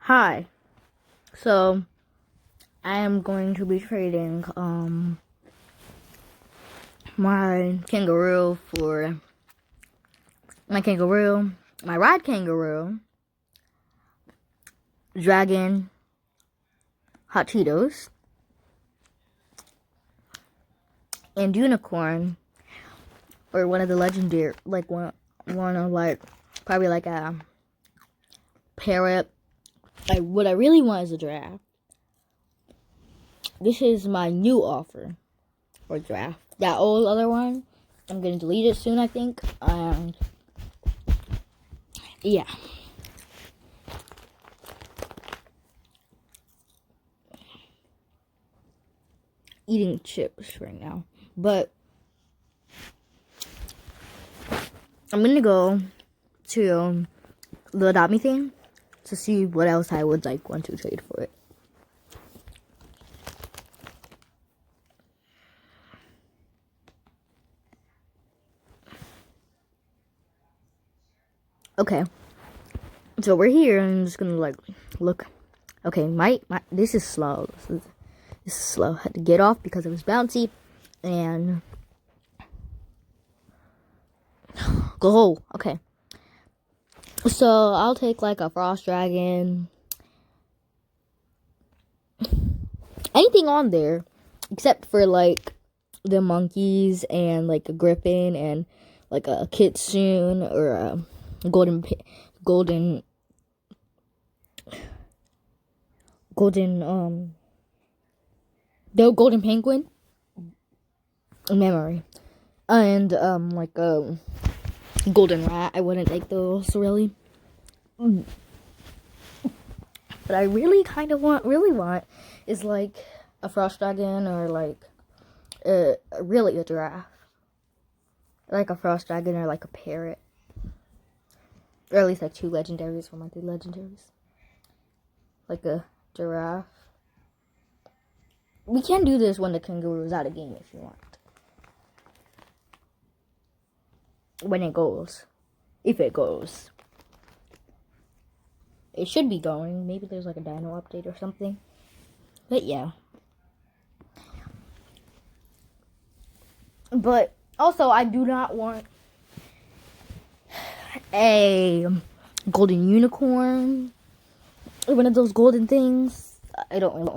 Hi. So I am going to be trading my kangaroo for my ride kangaroo, dragon, hot Cheetos, and unicorn, or one of the legendary, like one of like probably like a parrot. Like what I really want is a giraffe. This is my new offer for draft. That old other one, I'm gonna delete it soon, I think. And yeah. Eating chips right now. But I'm gonna go to the Adopt Me thing to see what else I would like want to trade for it. Okay, so we're here, and I'm just gonna like look. Okay, this is slow. This is slow. I had to get off because it was bouncy, and go. Okay, so I'll take like a frost dragon, anything on there, except for like the monkeys and like a griffin and like a kitsune or a golden penguin memory, and like a golden rat. I wouldn't take those really, but I really kind of want is like a frost dragon or like really a giraffe, like a frost dragon or like a parrot. Or at least like 2 legendaries from my 3 legendaries. Like a giraffe. We can do this when the kangaroo is out of game if you want. When it goes. If it goes. It should be going. Maybe there's like a dino update or something. But yeah. But also I do not want a golden unicorn, or one of those golden things. I don't really